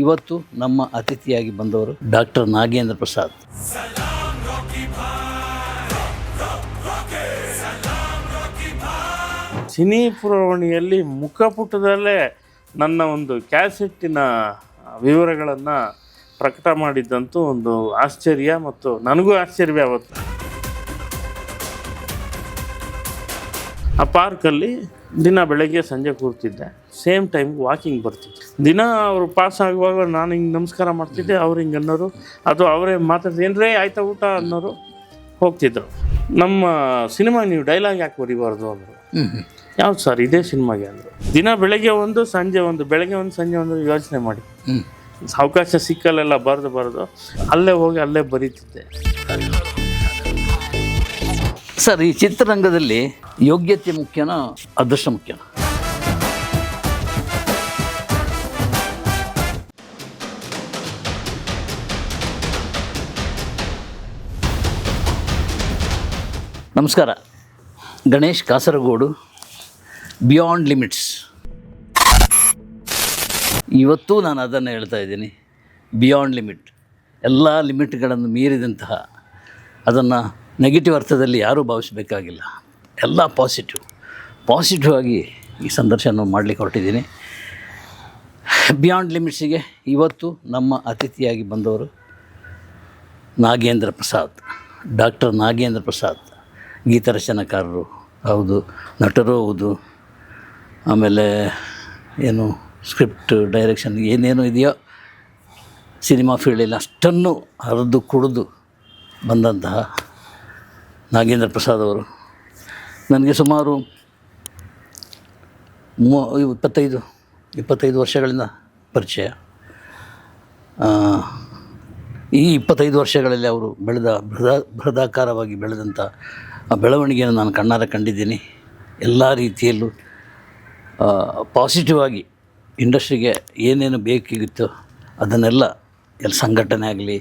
ಇವತ್ತು ನಮ್ಮ ಅತಿಥಿಯಾಗಿ ಬಂದವರು ಡಾಕ್ಟರ್ ನಾಗೇಂದ್ರ ಪ್ರಸಾದ್. ಸಿನಿ ಪುರವಣಿಯಲ್ಲಿ ಮುಖಪುಟದಲ್ಲೇ ನನ್ನ ಒಂದು ಕ್ಯಾಸೆಟ್ಟಿನ ವಿವರಗಳನ್ನು ಪ್ರಕಟ ಮಾಡಿದ್ದಂತೂ ಒಂದು ಆಶ್ಚರ್ಯ, ಮತ್ತು ನನಗೂ ಆಶ್ಚರ್ಯ. ಅವತ್ತು ಆ ಪಾರ್ಕಲ್ಲಿ ದಿನ ಬೆಳಗ್ಗೆ ಸಂಜೆ ಕೂರ್ತಿದ್ದೆ, ಸೇಮ್ ಟೈಮ್ಗೆ ವಾಕಿಂಗ್ ಬರ್ತಿದ್ದೆ. ದಿನ ಅವರು ಪಾಸ್ ಆಗುವಾಗ ನಾನು ಹಿಂಗೆ ನಮಸ್ಕಾರ ಮಾಡ್ತಿದ್ದೆ, ಅವ್ರು ಹಿಂಗೆ ಅನ್ನೋರು, ಅಥವಾ ಅವರೇ ಮಾತಾಡ್ತಿದ್ದೆ, ಏನ್ರೇ ಆಯ್ತಾ ಊಟ ಅನ್ನೋರು, ಹೋಗ್ತಿದ್ರು. ನಮ್ಮ ಸಿನಿಮಾ ನೀವು ಡೈಲಾಗ್ ಯಾಕೆ ಬರೀಬಾರ್ದು ಅಂದರು. ಯಾವ್ದು ಸರ್, ಇದೇ ಸಿನಿಮಾಗೆ ಅಂದರು. ದಿನ ಬೆಳಗ್ಗೆ ಒಂದು ಸಂಜೆ ಒಂದು, ಬೆಳಗ್ಗೆ ಒಂದು ಸಂಜೆ ಒಂದು ಯೋಚನೆ ಮಾಡಿ, ಅವಕಾಶ ಸಿಕ್ಕಲ್ಲೆಲ್ಲ ಬರೆದು ಅಲ್ಲೇ ಹೋಗಿ ಅಲ್ಲೇ ಬರೀತಿದ್ದೆ. ಸರ್, ಈ ಚಿತ್ರರಂಗದಲ್ಲಿ ಯೋಗ್ಯತೆ ಮುಖ್ಯನಾ ಅದೃಷ್ಟ ಮುಖ್ಯನಾ? ನಮಸ್ಕಾರ. Ganesh Kasaragod, beyond limits. ಇವತ್ತೂ ನಾನು ಅದನ್ನು ಹೇಳ್ತಾ ಇದ್ದೀನಿ, ಬಿಯಾಂಡ್ ಲಿಮಿಟ್. ಎಲ್ಲ ಲಿಮಿಟ್ಗಳನ್ನು ಮೀರಿದಂತಹ, ಅದನ್ನು ನೆಗೆಟಿವ್ ಅರ್ಥದಲ್ಲಿ ಯಾರೂ ಭಾವಿಸಬೇಕಾಗಿಲ್ಲ. ಎಲ್ಲ ಪಾಸಿಟಿವ್ ಆಗಿ ಈ ಸಂದರ್ಶನ ಮಾಡಲಿಕ್ಕೆ ಹೊರಟಿದ್ದೀನಿ. ಬಿಯಾಂಡ್ ಲಿಮಿಟ್ಸಿಗೆ ಇವತ್ತು ನಮ್ಮ ಅತಿಥಿಯಾಗಿ ಬಂದವರು ನಾಗೇಂದ್ರ ಪ್ರಸಾದ್, ಡಾಕ್ಟರ್ ನಾಗೇಂದ್ರ ಪ್ರಸಾದ್. ಗೀತರಚನಾಕಾರರು ಹೌದು, ನಟರು ಹೌದು, ಆಮೇಲೆ ಏನು ಸ್ಕ್ರಿಪ್ಟ್ ಡೈರೆಕ್ಷನ್ ಏನೇನು ಇದೆಯೋ ಸಿನಿಮಾ ಫೀಲ್ಡಲ್ಲಿ ಅಷ್ಟನ್ನು ಹರಿದು ಕುಡಿದು ಬಂದಂತಹ ನಾಗೇಂದ್ರ ಪ್ರಸಾದ್ ಅವರು ನನಗೆ ಸುಮಾರು 25 ವರ್ಷಗಳಿಂದ ಪರಿಚಯ. ಈ 25 ವರ್ಷಗಳಲ್ಲಿ ಅವರು ಬೃಹದಾಕಾರವಾಗಿ ಬೆಳೆದಂಥ ಆ ಬೆಳವಣಿಗೆಯನ್ನು ನಾನು ಕಣ್ಣಾರೆ ಕಂಡಿದ್ದೀನಿ. ಎಲ್ಲ ರೀತಿಯಲ್ಲೂ ಪಾಸಿಟಿವ್ ಆಗಿ ಇಂಡಸ್ಟ್ರಿಗೆ ಏನೇನು ಬೇಕಿತ್ತೋ ಅದನ್ನೆಲ್ಲ ಸಂಘಟನೆ ಆಗಲಿ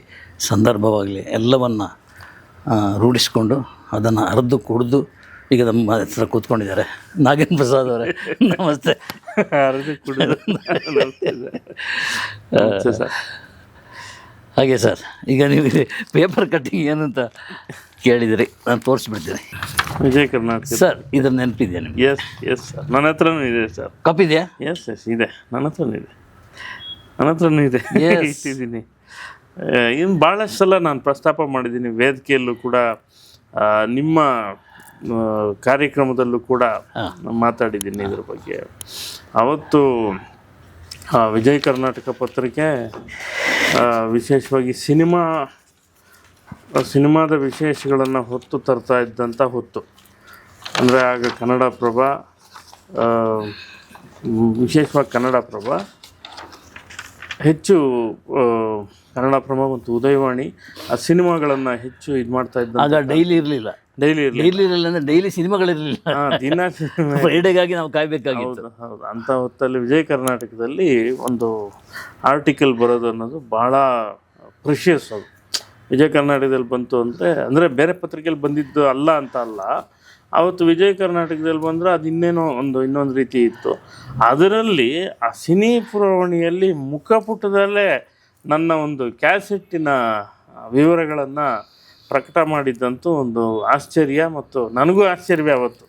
ಸಂದರ್ಭವಾಗಲಿ ಎಲ್ಲವನ್ನು ರೂಢಿಸ್ಕೊಂಡು ಅದನ್ನು ಅರ್ದು ಕುಡಿದು ಈಗ ನಮ್ಮ ಹತ್ರ ಕೂತ್ಕೊಂಡಿದ್ದಾರೆ. ನಾಗೇಂದ್ರ ಪ್ರಸಾದ್ ಅವರೇ, ನಮಸ್ತೆ. ಅರ್ದು ಕುಡಿದು ಹಾಗೆ ಸರ್, ಈಗ ನೀವು ಪೇಪರ್ ಕಟ್ಟಿಂಗ್ ಏನಂತ ಕೇಳಿದಿರಿ, ನಾನು ತೋರಿಸ್ಬಿಡ್ತೀನಿ. ವಿಜಯ ಕರ್ನಾಟಕ ಸರ್, ಇದನ್ನು ನೆನಪಿದೆಯಾ ನಿಮಗೆ? ಎಸ್ ಸರ್, ನನ್ನ ಹತ್ರನೂ ಇದೆ ಸರ್. ಕಾಪಿ ಇದೆಯಾ? ಎಸ್ ಇದೆ, ನನ್ನ ಹತ್ರನೂ ಇದೆ. ಇಟ್ಟಿದ್ದೀನಿ. ಇನ್ನು ಭಾಳಷ್ಟು ಸಲ ನಾನು ಪ್ರಸ್ತಾಪ ಮಾಡಿದ್ದೀನಿ ವೇದಿಕೆಯಲ್ಲೂ ಕೂಡ, ನಿಮ್ಮ ಕಾರ್ಯಕ್ರಮದಲ್ಲೂ ಕೂಡ ಮಾತಾಡಿದ್ದೀನಿ ಇದ್ರ ಬಗ್ಗೆ. ಅವತ್ತು ವಿಜಯ ಕರ್ನಾಟಕ ಪತ್ರಿಕೆ ವಿಶೇಷವಾಗಿ ಸಿನಿಮಾದ ವಿಶೇಷಗಳನ್ನು ಹೊತ್ತು ತರ್ತಾ ಇದ್ದಂಥ ಹೊತ್ತು. ಅಂದರೆ ಆಗ ಕನ್ನಡಪ್ರಭ, ವಿಶೇಷವಾಗಿ ಕನ್ನಡಪ್ರಭ, ಹೆಚ್ಚು ಕನ್ನಡಪ್ರಭ ಮತ್ತು ಉದಯವಾಣಿ ಆ ಸಿನಿಮಾಗಳನ್ನು ಹೆಚ್ಚು ಇದು ಮಾಡ್ತಾ ಇದ್ದ. ಆಗ ಡೈಲಿ ಇರಲಿಲ್ಲ ಅಂದರೆ ಡೈಲಿ ಸಿನಿಮಾಗಳಿರಲಿಲ್ಲ, ದಿನ ಫ್ರೈಡೆಗಾಗಿ ನಾವು ಕಾಯಬೇಕಾಗಿತ್ತು. ಹೌದು. ಅಂಥ ಹೊತ್ತಲ್ಲಿ ವಿಜಯ ಕರ್ನಾಟಕದಲ್ಲಿ ಒಂದು ಆರ್ಟಿಕಲ್ ಬರೋದು ಅನ್ನೋದು ಭಾಳ ಪ್ರಿಷಿಯಸ್. ಅದು ವಿಜಯ ಕರ್ನಾಟಕದಲ್ಲಿ ಬಂತು ಅಂದರೆ ಬೇರೆ ಪತ್ರಿಕೆಯಲ್ಲಿ ಬಂದಿದ್ದು ಅಲ್ಲ ಅಂತ ಅಲ್ಲ, ಆವತ್ತು ವಿಜಯ ಕರ್ನಾಟಕದಲ್ಲಿ ಬಂದರೆ ಅದು ಇನ್ನೊಂದು ರೀತಿ ಇತ್ತು. ಅದರಲ್ಲಿ ಆ ಸಿನಿ ಪುರವಣಿಯಲ್ಲಿ ಮುಖಪುಟದಲ್ಲೇ ನನ್ನ ಒಂದು ಕ್ಯಾಸೆಟ್ಟಿನ ವಿವರಗಳನ್ನು ಪ್ರಕಟ ಮಾಡಿದ್ದಂತೂ ಒಂದು ಆಶ್ಚರ್ಯ, ಮತ್ತು ನನಗೂ ಆಶ್ಚರ್ಯ ಅವತ್ತು.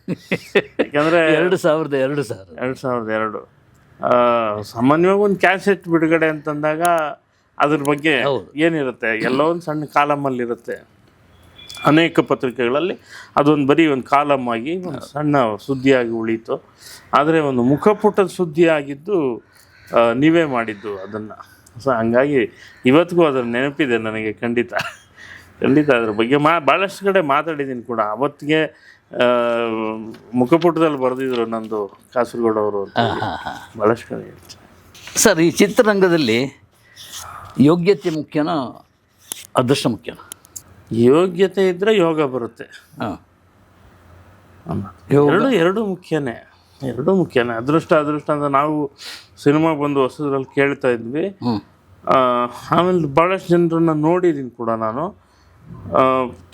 ಯಾಕೆಂದರೆ 2002 ಸಾಮಾನ್ಯವಾಗಿ ಒಂದು ಕ್ಯಾಸೆಟ್ ಬಿಡುಗಡೆ ಅಂತಂದಾಗ ಅದ್ರ ಬಗ್ಗೆ ಏನಿರುತ್ತೆ, ಎಲ್ಲೋ ಒಂದು ಸಣ್ಣ ಕಾಲಮಲ್ಲಿರುತ್ತೆ. ಅನೇಕ ಪತ್ರಿಕೆಗಳಲ್ಲಿ ಅದೊಂದು ಬರೀ ಒಂದು ಕಾಲಮ್ ಆಗಿ ಒಂದು ಸಣ್ಣ ಸುದ್ದಿಯಾಗಿ ಉಳೀತು. ಆದರೆ ಒಂದು ಮುಖಪುಟದ ಸುದ್ದಿ ಆಗಿದ್ದು ನೀವೇ ಮಾಡಿದ್ದು ಅದನ್ನು. ಸೊ ಹಂಗಾಗಿ ಇವತ್ತಿಗೂ ಅದರ ನೆನಪಿದೆ ನನಗೆ. ಖಂಡಿತ ಅದ್ರ ಬಗ್ಗೆ ಭಾಳಷ್ಟು ಕಡೆ ಮಾತಾಡಿದ್ದೀನಿ ಕೂಡ. ಅವತ್ತಿಗೆ ಮುಖಪುಟದಲ್ಲಿ ಬರೆದಿದ್ರು ನಂದು ಕಾಸರಗೋಡು ಅವರು ಭಾಳಷ್ಟು ಕಡೆ. ಸರ್, ಈ ಚಿತ್ರರಂಗದಲ್ಲಿ ಯೋಗ್ಯತೆ ಮುಖ್ಯನಾ ಅದೃಷ್ಟ ಮುಖ್ಯನಾ? ಯೋಗ್ಯತೆ ಇದ್ದರೆ ಯೋಗ ಬರುತ್ತೆ. ಎರಡು ಮುಖ್ಯನೇ. ಅದೃಷ್ಟ ಅಂತ ನಾವು ಸಿನಿಮಾ ಬಂದು ಹೊಸದ್ರಲ್ಲಿ ಕೇಳ್ತಾ ಇದ್ವಿ. ಆಮೇಲೆ ಭಾಳಷ್ಟು ಜನರನ್ನ ನೋಡಿದ್ದೀನಿ ಕೂಡ ನಾನು.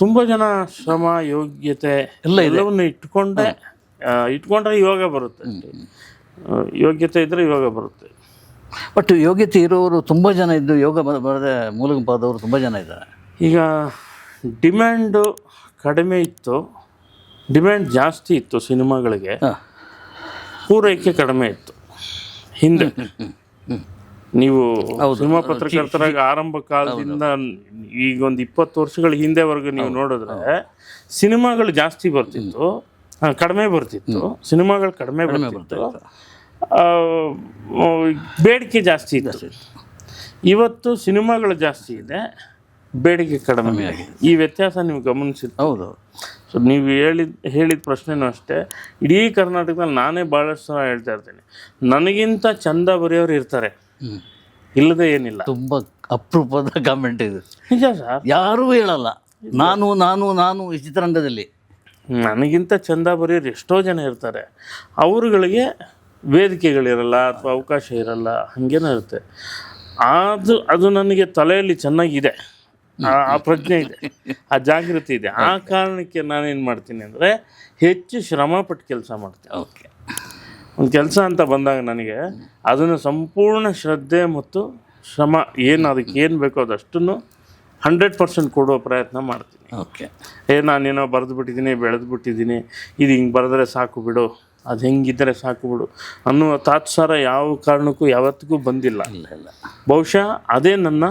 ತುಂಬ ಜನ ಶ್ರಮ, ಯೋಗ್ಯತೆ ಎಲ್ಲವನ್ನು ಇಟ್ಕೊಂಡ್ರೆ ಯೋಗ ಬರುತ್ತೆ. ಯೋಗ್ಯತೆ ಇದ್ದರೆ ಯೋಗ ಬರುತ್ತೆ. ಬಟ್ ಯೋಗ್ಯತೆ ಇರೋರು ತುಂಬ ಜನ ಇದ್ದು ಯೋಗ ಬರದೆ ಮೂಲಗಂಪಾದವರು ತುಂಬ ಜನ ಇದ್ದಾರೆ. ಈಗ ಡಿಮ್ಯಾಂಡು ಕಡಿಮೆ ಇತ್ತು, ಡಿಮ್ಯಾಂಡ್ ಜಾಸ್ತಿ ಇತ್ತು ಸಿನಿಮಾಗಳಿಗೆ, ಪೂರೈಕೆ ಕಡಿಮೆ ಇತ್ತು ಹಿಂದೆ. ನೀವು ಸಿನಿಮಾ ಪತ್ರಕರ್ತರಾಗಿ ಆರಂಭ ಕಾಲದಿಂದ ಈಗ ಒಂದು 20 ವರ್ಷಗಳ ಹಿಂದೆವರೆಗೂ ನೀವು ನೋಡಿದ್ರೆ ಸಿನಿಮಾಗಳು ಜಾಸ್ತಿ ಬರ್ತಿತ್ತು, ಕಡಿಮೆ ಬರ್ತಿತ್ತು, ಸಿನಿಮಾಗಳು ಕಡಿಮೆ ಬರ್ತಿತ್ತು, ಬೇಡಿಕೆ ಜಾಸ್ತಿ ಇತ್ತು. ಇವತ್ತು ಸಿನಿಮಾಗಳು ಜಾಸ್ತಿ ಇದೆ, ಬೇಡಿಕೆ ಕಡಿಮೆ ಆಗಿದೆ. ಈ ವ್ಯತ್ಯಾಸ ನೀವು ಗಮನಿಸಿದ್ದು. ಹೌದು. ಸೊ ನೀವು ಹೇಳಿದ ಪ್ರಶ್ನೆನೂ ಅಷ್ಟೇ. ಇಡೀ ಕರ್ನಾಟಕದಲ್ಲಿ ನಾನೇ ಭಾಳಷ್ಟು ಸಲ ಹೇಳ್ತಾ ಇರ್ತೀನಿ, ನನಗಿಂತ ಚಂದ ಬರೆಯೋರು ಇರ್ತಾರೆ, ಇಲ್ಲದೆ ಏನಿಲ್ಲ. ತುಂಬ ಅಪರೂಪದ ಕಾಮೆಂಟ್ ಇದು. ನಿಜ ಸರ್, ಯಾರೂ ಹೇಳಲ್ಲ ನಾನು ನಾನು ನಾನು ಈ ಚಿತ್ರರಂಗದಲ್ಲಿ ನನಗಿಂತ ಚಂದ ಬರೆಯೋರು ಎಷ್ಟೋ ಜನ ಇರ್ತಾರೆ. ಅವರುಗಳಿಗೆ ವೇದಿಕೆಗಳಿರಲ್ಲ ಅಥವಾ ಅವಕಾಶ ಇರಲ್ಲ, ಹಾಗೇನೋ ಇರುತ್ತೆ. ಅದು ನನಗೆ ತಲೆಯಲ್ಲಿ ಚೆನ್ನಾಗಿದೆ, ಆ ಪ್ರಜ್ಞೆ ಇದೆ, ಆ ಜಾಗೃತಿ ಇದೆ. ಆ ಕಾರಣಕ್ಕೆ ನಾನೇನು ಮಾಡ್ತೀನಿ ಅಂದರೆ ಹೆಚ್ಚು ಶ್ರಮಪಟ್ಟು ಕೆಲಸ ಮಾಡ್ತೀನಿ. ಓಕೆ. ಒಂದು ಕೆಲಸ ಅಂತ ಬಂದಾಗ ನನಗೆ ಅದನ್ನು ಸಂಪೂರ್ಣ ಶ್ರದ್ಧೆ ಮತ್ತು ಶ್ರಮ ಅದಕ್ಕೆ ಏನು ಬೇಕೋ ಅದಷ್ಟನ್ನು 100% ಕೊಡುವ ಪ್ರಯತ್ನ ಮಾಡ್ತೀನಿ. ಓಕೆ. ನಾನೇನೋ ಬರೆದು ಬಿಟ್ಟಿದ್ದೀನಿ, ಬೆಳೆದು ಬಿಟ್ಟಿದ್ದೀನಿ, ಇದು ಹಿಂಗೆ ಬರೆದ್ರೆ ಸಾಕು ಬಿಡು, ಅದು ಹೆಂಗಿದ್ದರೆ ಸಾಕು ಬಿಡು ಅನ್ನುವ ತಾತ್ಸಾರ ಯಾವ ಕಾರಣಕ್ಕೂ ಯಾವತ್ತಿಗೂ ಬಂದಿಲ್ಲ. ಇಲ್ಲ. ಬಹುಶಃ ಅದೇ ನನ್ನ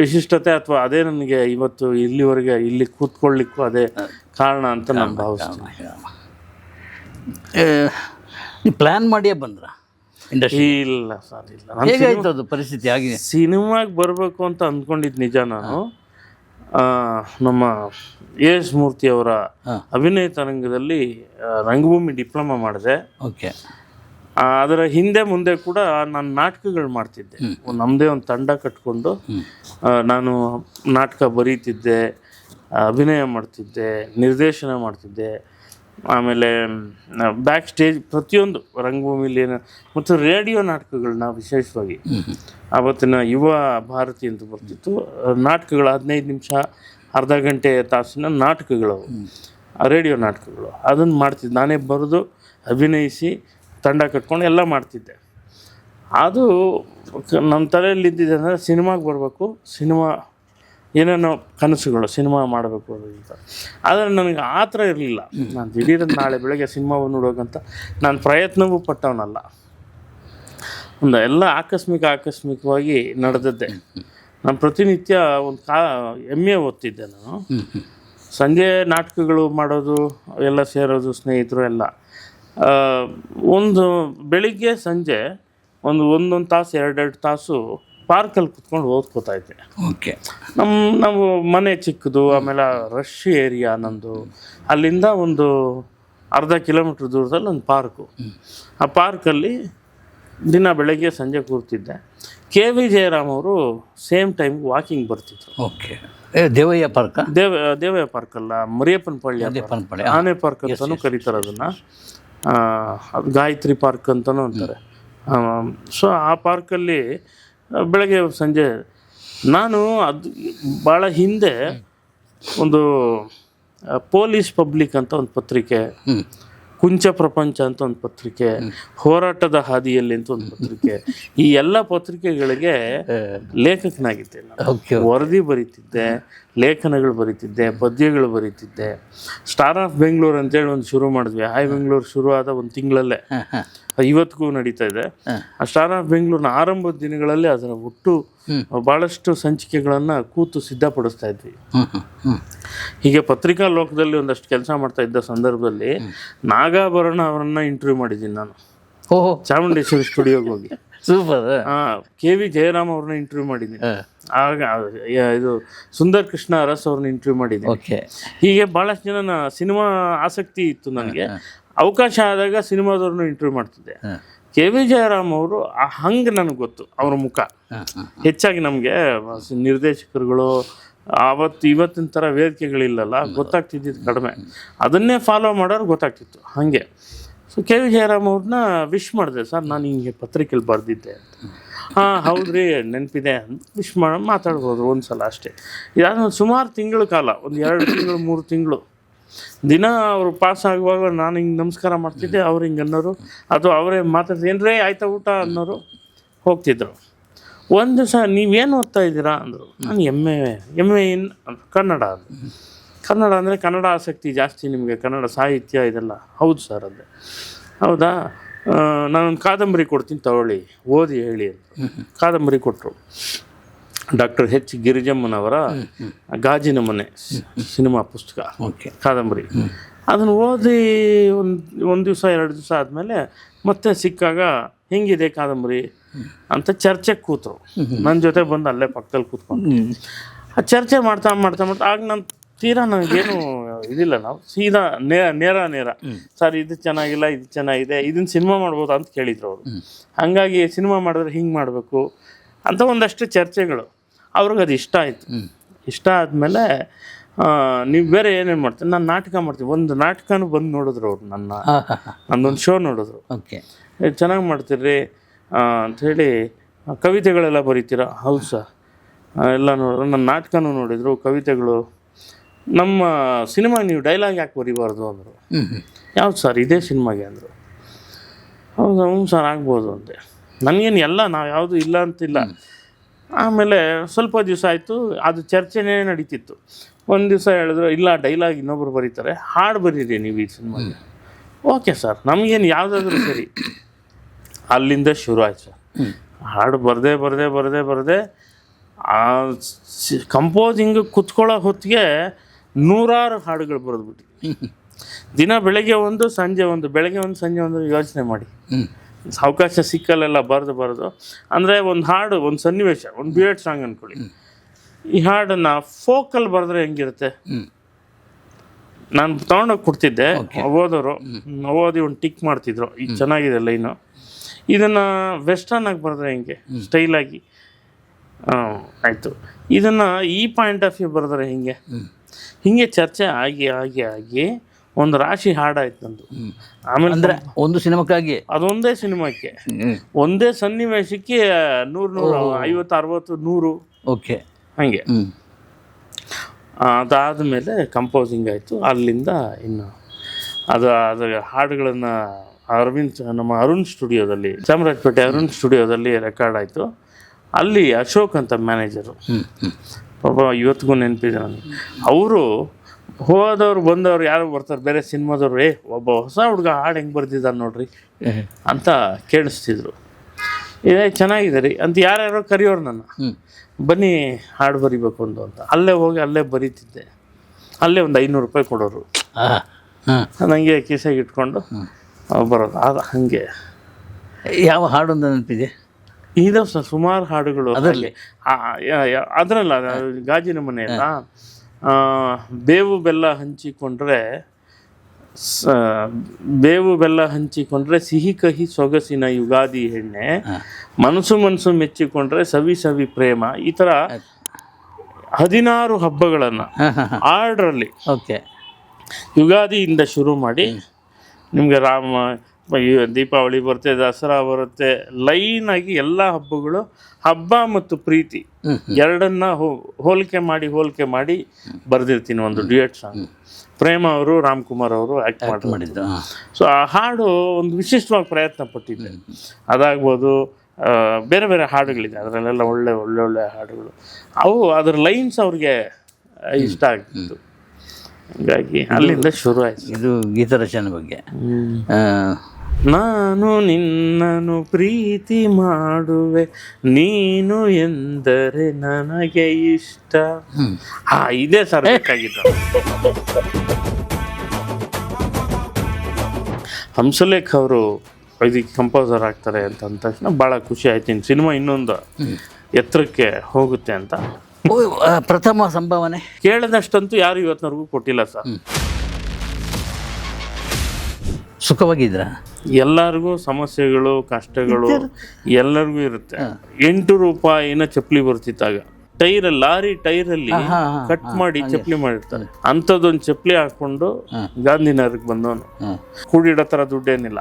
ವಿಶಿಷ್ಟತೆ, ಅಥವಾ ಅದೇ ನನಗೆ ಇವತ್ತು ಇಲ್ಲಿವರೆಗೆ ಇಲ್ಲಿ ಕೂತ್ಕೊಳ್ಳಿಕ್ಕೂ ಅದೇ ಕಾರಣ ಅಂತ ನಾನು ಭಾವಿಸ್ತೀನಿ. ನೀವು ಪ್ಲ್ಯಾನ್ ಮಾಡಿಯೇ ಬಂದ್ರ ಇಂಡಸ್ಟ್ರಿ? ಇಲ್ಲ ಸರ್, ಇಲ್ಲ. ಹೇಗಾಯ್ತು ಅದು ಪರಿಸ್ಥಿತಿ ಆಗಿದೆ? ಸಿನಿಮಾಗೆ ಬರಬೇಕು ಅಂತ ಅಂದ್ಕೊಂಡಿದ್ದು ನಿಜ. ನಾನು ನಮ್ಮ ಎಸ್ ಮೂರ್ತಿಯವರ ಅಭಿನಯ ತರಂಗದಲ್ಲಿ ರಂಗಭೂಮಿ ಡಿಪ್ಲೊಮಾ ಮಾಡಿದೆ. ಓಕೆ. ಅದರ ಹಿಂದೆ ಮುಂದೆ ಕೂಡ ನಾನು ನಾಟಕಗಳು ಮಾಡ್ತಿದ್ದೆ. ನಮ್ಮದೇ ಒಂದು ತಂಡ ಕಟ್ಕೊಂಡು ನಾನು ನಾಟಕ ಬರೀತಿದ್ದೆ, ಅಭಿನಯ ಮಾಡ್ತಿದ್ದೆ, ನಿರ್ದೇಶನ ಮಾಡ್ತಿದ್ದೆ. ಆಮೇಲೆ ಬ್ಯಾಕ್ ಸ್ಟೇಜ್ ಪ್ರತಿಯೊಂದು ರಂಗಭೂಮಿಲಿ ಮತ್ತು ರೇಡಿಯೋ ನಾಟಕಗಳನ್ನ ವಿಶೇಷವಾಗಿ ಆವತ್ತಿನ ಯುವ ಭಾರತಿ ಅಂತ ಬರ್ತಿತ್ತು. ನಾಟಕಗಳು 15 ನಿಮಿಷ, ಅರ್ಧ ಗಂಟೆ, ತಾಸಿನ ನಾಟಕಗಳು, ರೇಡಿಯೋ ನಾಟಕಗಳು, ಅದನ್ನು ಮಾಡ್ತಿದ್ದೆ. ನಾನೇ ಬರೆದು ಅಭಿನಯಿಸಿ ತಂಡ ಕಟ್ಕೊಂಡು ಎಲ್ಲ ಮಾಡ್ತಿದ್ದೆ. ಅದು ನಮ್ಮ ತಲೆಯಲ್ಲಿದ್ದಿದೆ ಅಂದರೆ ಸಿನಿಮಾಗೆ ಬರಬೇಕು, ಸಿನಿಮಾ ಏನೇನೋ ಕನಸುಗಳು, ಸಿನಿಮಾ ಮಾಡಬೇಕು ಅಂತ. ಆದರೆ ನನಗೆ ಆ ಥರ ಇರಲಿಲ್ಲ. ನಾನು ದಿಢೀರಂತ ನಾಳೆ ಬೆಳಗ್ಗೆ ಸಿನಿಮಾವನ್ನು ನೋಡೋಕ್ಕಂತ ನಾನು ಪ್ರಯತ್ನವೂ ಪಟ್ಟವನಲ್ಲ. ಎಲ್ಲ ಆಕಸ್ಮಿಕವಾಗಿ ನಡೆದದ್ದೇ. ನಾನು ಪ್ರತಿನಿತ್ಯ ಒಂದು MA ಓದ್ತಿದ್ದೆ. ನಾನು ಸಂಜೆ ನಾಟಕಗಳು ಮಾಡೋದು, ಎಲ್ಲ ಸೇರೋದು, ಸ್ನೇಹಿತರು ಎಲ್ಲ. ಒಂದು ಬೆಳಿಗ್ಗೆ ಸಂಜೆ ಒಂದೊಂದು ತಾಸು, 2 ತಾಸು ಪಾರ್ಕಲ್ಲಿ ಕುತ್ಕೊಂಡು ಓದ್ಕೋತಾ ಇದ್ದೆ. ಓಕೆ. ನಾವು ಮನೆ ಚಿಕ್ಕದು, ಆಮೇಲೆ ರಶ್ ಏರಿಯಾ ನಂದು. ಅಲ್ಲಿಂದ ಒಂದು ಅರ್ಧ ಕಿಲೋಮೀಟ್ರ್ ದೂರದಲ್ಲಿ ಒಂದು ಪಾರ್ಕು. ಆ ಪಾರ್ಕಲ್ಲಿ ದಿನ ಬೆಳಗ್ಗೆ ಸಂಜೆ ಕೂರ್ತಿದ್ದೆ. KV ಜಯರಾಮ್ ಅವರು ಸೇಮ್ ಟೈಮ್ಗೆ ವಾಕಿಂಗ್ ಬರ್ತಿದ್ರು. Okay. Devaiah park? Devaiah park ಅಲ್ಲ, ಮರಿಯಪ್ಪನಪಳ್ಳಿ ಆನೆ ಪಾರ್ಕ್ ಅಂತಲೂ ಕರೀತಾರೆ ಅದನ್ನು. ಅದು ಗಾಯತ್ರಿ ಪಾರ್ಕ್ ಅಂತಲೂ ಅಂತಾರೆ. ಸೊ ಆ ಪಾರ್ಕಲ್ಲಿ ಬೆಳಗ್ಗೆ ಸಂಜೆ ನಾನು ಅದು ಭಾಳ ಹಿಂದೆ ಒಂದು ಪೊಲೀಸ್ ಪಬ್ಲಿಕ್ ಅಂತ ಒಂದು ಪತ್ರಿಕೆ, ಕುಂಚ ಪ್ರಪಂಚ ಅಂತ ಒಂದು ಪತ್ರಿಕೆ, ಹೋರಾಟದ ಹಾದಿಯಲ್ಲಿ ಅಂತ ಒಂದು ಪತ್ರಿಕೆ, ಈ ಎಲ್ಲ ಪತ್ರಿಕೆಗಳಿಗೆ ಲೇಖಕನಾಗಿದ್ದೆ ನಾನು. ವರದಿ ಬರೀತಿದ್ದೆ, ಲೇಖನಗಳು ಬರೀತಿದ್ದೆ, ಪದ್ಯಗಳು ಬರೀತಿದ್ದೆ. ಸ್ಟಾರ್ ಆಫ್ ಬೆಂಗಳೂರು ಅಂತೇಳಿ ಒಂದು ಶುರು ಮಾಡಿದ್ವಿ. ಹಾಯ್ ಬೆಂಗಳೂರು ಶುರು ಆದ ಒಂದು ತಿಂಗಳಲ್ಲೇ ಇವತ್ತಿಗೂ ನಡೀತಾ ಇದೆ. ಆ ಸ್ಟಾರ್ ಆಫ್ ಬೆಂಗಳೂರಿನ ಆರಂಭದ ದಿನಗಳಲ್ಲಿ ಅದರ ಒಟ್ಟು ಭಾಳಷ್ಟು ಸಂಚಿಕೆಗಳನ್ನು ಕೂತು ಸಿದ್ಧಪಡಿಸ್ತಾ ಇದ್ವಿ. ಹೀಗೆ ಪತ್ರಿಕಾ ಲೋಕದಲ್ಲಿ ಒಂದಷ್ಟು ಕೆಲಸ ಮಾಡ್ತಾ ಇದ್ದ ಸಂದರ್ಭದಲ್ಲಿ ನಾಗಾಭರಣ ಅವರನ್ನು ಇಂಟರ್ವ್ಯೂ ಮಾಡಿದ್ದೀನಿ ನಾನು. ಚಾಮುಂಡೇಶ್ವರಿ ಸ್ಟುಡಿಯೋಗೆ ಹೋಗಿ. ಸೂಪರ್. KV ಜಯರಾಮ್ ಅವ್ರನ್ನ ಇಂಟರ್ವ್ಯೂ ಮಾಡಿದ್ದೀನಿ. ಆಗ ಇದು ಸುಂದರ್ ಕೃಷ್ಣ ಅರಸ್ ಅವ್ರನ್ನ ಇಂಟರ್ವ್ಯೂ ಮಾಡಿದ್ದೀನಿ. ಹೀಗೆ ಭಾಳಷ್ಟು ಜನ ಸಿನಿಮಾ ಆಸಕ್ತಿ ಇತ್ತು ನನಗೆ. ಅವಕಾಶ ಆದಾಗ ಸಿನಿಮಾದವ್ರನ್ನ ಇಂಟರ್ವ್ಯೂ ಮಾಡ್ತಿದ್ದೆ. KV ಜಯರಾಮ್ ಅವರು ಹಂಗೆ ನನಗೆ ಗೊತ್ತು, ಅವ್ರ ಮುಖ. ಹೆಚ್ಚಾಗಿ ನಮಗೆ ನಿರ್ದೇಶಕರುಗಳು ಇವತ್ತಿನ ಥರ ವೇದಿಕೆಗಳಿಲ್ಲಲ್ಲ, ಗೊತ್ತಾಗ್ತಿದ್ದಿದ್ದು ಕಡಿಮೆ. ಅದನ್ನೇ ಫಾಲೋ ಮಾಡೋರು ಗೊತ್ತಾಗ್ತಿತ್ತು ಹಾಗೆ. ಸೊ KV ಜಯರಾಮ್ ಅವ್ರನ್ನ ವಿಶ್ ಮಾಡಿದೆ. ಸರ್, ನಾನು ಹಿಂಗೆ ಪತ್ರಿಕೆಯಲ್ಲಿ ಬರೆದಿದ್ದೆ ಅಂತ. ಹೌದ್ರಿ, ನೆನಪಿದೆ ಅಂತ ವಿಶ್ ಮಾತಾಡ್ಬೋದು ಒಂದು ಸಲ ಅಷ್ಟೇ. ಇದಾದ ಸುಮಾರು ತಿಂಗಳ ಕಾಲ, ಒಂದು 2 ತಿಂಗಳು 3 ತಿಂಗಳು ದಿನ ಅವರು ಪಾಸ್ ಆಗುವಾಗ ನಾನು ಹಿಂಗೆ ನಮಸ್ಕಾರ ಮಾಡ್ತಿದ್ದೆ, ಅವ್ರು ಹಿಂಗೆ ಅನ್ನೋರು, ಅಥವಾ ಅವರೇ ಮಾತಾಡ್ತಿದ್ದೆ, ಏನ್ರೇ ಆಯ್ತಾ ಊಟ ಅನ್ನೋರು, ಹೋಗ್ತಿದ್ರು. ಒಂದು ದಿವಸ ನೀವೇನು ಓದ್ತಾ ಇದ್ದೀರಾ ಅಂದರು. ನಾನು ಎಮ್ ಎ ಇನ್ ಕನ್ನಡ ಅಂದರು. ಕನ್ನಡ ಅಂದರೆ ಕನ್ನಡ ಆಸಕ್ತಿ ಜಾಸ್ತಿ ನಿಮಗೆ, ಕನ್ನಡ ಸಾಹಿತ್ಯ ಇದೆಲ್ಲ. ಹೌದು ಸರ್ ಅಂದೆ. ಹೌದಾ, ನಾನೊಂದು ಕಾದಂಬರಿ ಕೊಡ್ತೀನಿ ತಗೊಳ್ಳಿ, ಓದಿ ಹೇಳಿ ಅಂತ. ಕಾದಂಬರಿ ಕೊಟ್ಟರು. ಡಾಕ್ಟರ್ ಎಚ್ ಗಿರಿಜಮ್ಮನವರ ಗಾಜಿನ ಮನೆ ಸಿನಿಮಾ ಪುಸ್ತಕ, ಕಾದಂಬರಿ. ಅದನ್ನು ಓದಿ ಒಂದು ದಿವಸ 2 ದಿವಸ ಆದಮೇಲೆ ಮತ್ತೆ ಸಿಕ್ಕಾಗ ಹೆಂಗಿದೆ ಕಾದಂಬರಿ ಅಂತ ಚರ್ಚೆಗೆ ಕೂತರು. ನನ್ನ ಜೊತೆ ಬಂದು ಅಲ್ಲೇ ಪಕ್ಕದಲ್ಲಿ ಕೂತ್ಕೊಂಡು ಆ ಚರ್ಚೆ ಮಾಡ್ತಾ ಆಗ ನಾನು ತೀರಾ ನನಗೇನು ಇದಿಲ್ಲ, ನಾವು ಸೀದಾ ನೇರ ಸರ್ ಇದು ಚೆನ್ನಾಗಿಲ್ಲ, ಇದು ಚೆನ್ನಾಗಿದೆ, ಇದನ್ನು ಸಿನಿಮಾ ಮಾಡ್ಬೋದು ಅಂತ ಕೇಳಿದ್ರು ಅವರು. ಹಾಗಾಗಿ ಸಿನಿಮಾ ಮಾಡಿದ್ರೆ ಹಿಂಗೆ ಮಾಡಬೇಕು ಅಂತ ಒಂದಷ್ಟು ಚರ್ಚೆಗಳು. ಅವ್ರಿಗೆ ಅದು ಇಷ್ಟ ಆಯಿತು. ಇಷ್ಟ ಆದಮೇಲೆ ನೀವು ಬೇರೆ ಏನೇನು ಮಾಡ್ತೀನಿ, ನಾನು ನಾಟಕ ಮಾಡ್ತೀನಿ. ಒಂದು ನಾಟಕನೂ ಬಂದು ನೋಡಿದ್ರು ಅವರು, ನನ್ನೊಂದು ಶೋ ನೋಡಿದ್ರು. ಚೆನ್ನಾಗಿ ಮಾಡ್ತೀರಿ ಅಂಥೇಳಿ. ಕವಿತೆಗಳೆಲ್ಲ ಬರೀತೀರಾ? ಹೌದು ಸರ್, ಎಲ್ಲ ನೋಡಿದ್ರು. ನನ್ನ ನಾಟಕನೂ ನೋಡಿದರು, ಕವಿತೆಗಳು. ನಮ್ಮ ಸಿನಿಮಾಗೆ ನೀವು ಡೈಲಾಗ್ ಯಾಕೆ ಬರೀಬಾರ್ದು ಅಂದರು. ಯಾವ್ದು ಸರ್? ಇದೇ ಸಿನಿಮಾಗೆ ಅಂದರು. ಹೌದು, ಹ್ಞೂ ಸರ್ ಆಗ್ಬೋದು ಅಂದೆ. ನನಗೇನು ಎಲ್ಲ ನಾವು ಯಾವುದು ಇಲ್ಲ ಅಂತಿಲ್ಲ. ಆಮೇಲೆ ಸ್ವಲ್ಪ ದಿವಸ ಆಯಿತು, ಅದು ಚರ್ಚೆನೇ ನಡೀತಿತ್ತು. ಒಂದು ದಿವಸ ಹೇಳಿದ್ರು, ಇಲ್ಲ ಡೈಲಾಗ್ ಇನ್ನೊಬ್ರು ಬರೀತಾರೆ, ಹಾಡು ಬರೀರಿ ನೀವು ಈ ಸಿನಿಮಾಗೆ. ಓಕೆ ಸರ್, ನಮಗೇನು ಯಾವುದಾದ್ರೂ ಸರಿ. ಅಲ್ಲಿಂದ ಶುರು ಆಯ್ತು ಸರ್. ಹಾಡು ಬರದೆ ಆ ಕಂಪೋಸಿಂಗ್ ಕುತ್ಕೊಳ್ಳೋ ಹೊತ್ತಿಗೆ 100 ಹಾಡುಗಳು ಬರೆದ್ಬಿಟ್ಟು, ದಿನ ಬೆಳಗ್ಗೆ ಒಂದು ಸಂಜೆ ಒಂದು, ಬೆಳಗ್ಗೆ ಒಂದು ಸಂಜೆ ಒಂದು. ಯೋಚನೆ ಮಾಡಿ, ಅವಕಾಶ ಸಿಕ್ಕಲ್ಲೆಲ್ಲ ಬರೆದು ಅಂದರೆ ಒಂದು ಹಾಡು, ಒಂದು ಸನ್ನಿವೇಶ, ಒಂದು ಡ್ಯುಯೆಟ್ ಸಾಂಗ್ ಅಂದ್ಕೊಳ್ಳಿ. ಈ ಹಾಡನ್ನು ಫೋಕಲ್ಲಿ ಬರೆದ್ರೆ ಹೆಂಗಿರುತ್ತೆ? ನಾನು ತೊಗೊಂಡೋಗಿ ಕೊಡ್ತಿದ್ದೆ, ಓದೋರು ಓದಿ ಒಂದು ಟಿಕ್ ಮಾಡ್ತಿದ್ರು, ಇದು ಚೆನ್ನಾಗಿದೆ ಲೈನು. ಇದನ್ನು ವೆಸ್ಟರ್ನಾಗಿ ಬರೆದ್ರೆ ಹೆಂಗೆ, ಸ್ಟೈಲಾಗಿ, ಆಯಿತು. ಇದನ್ನು ಈ ಪಾಯಿಂಟ್ ಆಫ್ ವ್ಯೂ ಬರೆದ್ರೆ ಹೆಂಗೆ? ಹೀಗೆ ಚರ್ಚೆ ಆಗಿ ಒಂದು ರಾಶಿ ಹಾಡಾಯ್ತು ನಂದು. ಆಮೇಲೆ ಅಂದರೆ ಒಂದು ಸಿನಿಮಾಕ್ಕಾಗಿ, ಅದೊಂದೇ ಸಿನಿಮಾಕ್ಕೆ, ಒಂದೇ ಸನ್ನಿವೇಶಕ್ಕೆ 100, 50, 60, 100. ಓಕೆ, ಹಾಗೆ. ಅದಾದಮೇಲೆ ಕಂಪೋಸಿಂಗ್ ಆಯಿತು. ಅಲ್ಲಿಂದ ಇನ್ನು ಅದು ಹಾಡುಗಳನ್ನು ನಮ್ಮ ಅರುಣ್ ಸ್ಟುಡಿಯೋದಲ್ಲಿ, ಚಾಮರಾಜಪೇಟೆ ಅರುಣ್ ಸ್ಟುಡಿಯೋದಲ್ಲಿ ರೆಕಾರ್ಡ್ ಆಯಿತು. ಅಲ್ಲಿ ಅಶೋಕ್ ಅಂತ ಮ್ಯಾನೇಜರು, ಪಾಪ ಇವತ್ತಿಗೂ ನೆನಪಿದೆ ನನಗೆ. ಅವರು ಹೋದವ್ರು ಬಂದವ್ರು ಯಾರು ಬರ್ತಾರೆ ಬೇರೆ ಸಿನಿಮಾದವ್ರು, ಒಬ್ಬ ಹೊಸ ಹುಡುಗ ಹಾಡು ಹೆಂಗೆ ಬರ್ದಿದ್ದಾರೆ ನೋಡ್ರಿ ಅಂತ ಕೇಳಿಸ್ತಿದ್ರು. ಇದೇ ಚೆನ್ನಾಗಿದೆ ರೀ ಅಂತ ಯಾರ್ಯಾರೋ ಕರೆಯೋರು ನನ್ನ, ಬನ್ನಿ ಹಾಡು ಬರಿಬೇಕು ಅಂತ. ಅಲ್ಲೇ ಹೋಗಿ ಅಲ್ಲೇ ಬರೀತಿದ್ದೆ. ಅಲ್ಲೇ ಒಂದು 500 ರೂಪಾಯಿ ಕೊಡೋರು, ನನಗೆ ಕಿಸೆಗೆ ಇಟ್ಕೊಂಡು ಬರೋದು. ಹಾಗೆ ಯಾವ ಹಾಡು ಅಂತ ನೆನಪಿದೆ? ಇದೆ ಸರ್, ಸುಮಾರು ಹಾಡುಗಳು ಅದರಲ್ಲಿ. ಅದರಲ್ಲ, ಗಾಜಿನ ಮನೆಯಲ್ಲ, ಬೇವು ಬೆಲ್ಲ ಹಂಚಿಕೊಂಡ್ರೆ ಸಿಹಿ ಕಹಿ ಸೊಗಸಿನ ಯುಗಾದಿ ಎಣ್ಣೆ, ಮನಸ್ಸು ಮೆಚ್ಚಿಕೊಂಡ್ರೆ ಸವಿ ಪ್ರೇಮ. ಈ ಥರ 16 ಹಬ್ಬಗಳನ್ನು ಆರ್ಡ್ರಲ್ಲಿ ಯುಗಾದಿಯಿಂದ ಶುರು ಮಾಡಿ, ನಿಮಗೆ ದೀಪಾವಳಿ ಬರುತ್ತೆ, ದಸರಾ ಬರುತ್ತೆ, ಲೈನಾಗಿ ಎಲ್ಲ ಹಬ್ಬಗಳು, ಹಬ್ಬ ಮತ್ತು ಪ್ರೀತಿ ಎರಡನ್ನ ಹೋಲಿಕೆ ಮಾಡಿ ಬರೆದಿರ್ತೀನಿ ಒಂದು ಡ್ಯುಯೆಟ್ ಸಾಂಗ್. ಪ್ರೇಮ ಅವರು, ರಾಮ್ಕುಮಾರ್ ಅವರು ಆ್ಯಕ್ಟ್ ಮಾಡಿದ್ದು. ಸೊ ಆ ಹಾಡು ಒಂದು ವಿಶಿಷ್ಟವಾಗಿ ಪ್ರಯತ್ನ ಪಟ್ಟಿದ್ದೆ. ಅದಾಗ್ಬೋದು, ಬೇರೆ ಬೇರೆ ಹಾಡುಗಳಿದೆ ಅದರಲ್ಲೆಲ್ಲ, ಒಳ್ಳೆ ಹಾಡುಗಳು. ಅದರ ಲೈನ್ಸ್ ಅವ್ರಿಗೆ ಇಷ್ಟ ಆಗ್ತಿತ್ತು. ಹೀಗಾಗಿ ಅಲ್ಲಿಂದ ಶುರು ಆಯಿತು. ಇದು ಗೀತರಚನೆ ಬಗ್ಗೆ. ನಾನು ನಿನ್ನನ್ನು ಪ್ರೀತಿ ಮಾಡುವೆ, ನೀನು ಎಂದರೆ ನನಗೆ ಇಷ್ಟ. ಇದೇ ಸರ್ ಬೇಕಾಗಿತ್ತು. ಹಂಸಲೇಖ ಅವರು ಇದಕ್ಕೆ ಕಂಪೋಸರ್ ಆಗ್ತಾರೆ ಅಂತ ಅಂದ ತಕ್ಷಣ ಭಾಳ ಖುಷಿ ಆಯ್ತು. ಇನ್ನು ಸಿನಿಮಾ ಇನ್ನೊಂದು ಎತ್ತರಕ್ಕೆ ಹೋಗುತ್ತೆ ಅಂತ. ಪ್ರಥಮ ಸಂಭಾವನೆ ಕೇಳಿದಷ್ಟಂತೂ ಯಾರು ಇವತ್ತಿನವರೆಗೂ ಕೊಟ್ಟಿಲ್ಲ ಸರ್. ಸುಖವಾಗಿದ್ರ? ಎಲ್ಲರಿಗೂ ಸಮಸ್ಯೆಗಳು, ಕಷ್ಟಗಳು ಎಲ್ಲರಿಗೂ ಇರುತ್ತೆ. 8 ರೂಪಾಯಿನ ಚಪ್ಪಲಿ ಬರ್ತಿತ್ತಾಗ, ಲಾರಿ ಟೈರಲ್ಲಿ ಕಟ್ ಮಾಡಿ ಚಪ್ಪಲಿ ಮಾಡಿರ್ತಾರೆ. ಅಂಥದ್ದೊಂದು ಚಪ್ಪಲಿ ಹಾಕೊಂಡು ಗಾಂಧಿನಗರಕ್ಕೆ ಬಂದವನು. ಕೂಡಿಡೋ ಥರ ದುಡ್ಡೇನಿಲ್ಲ.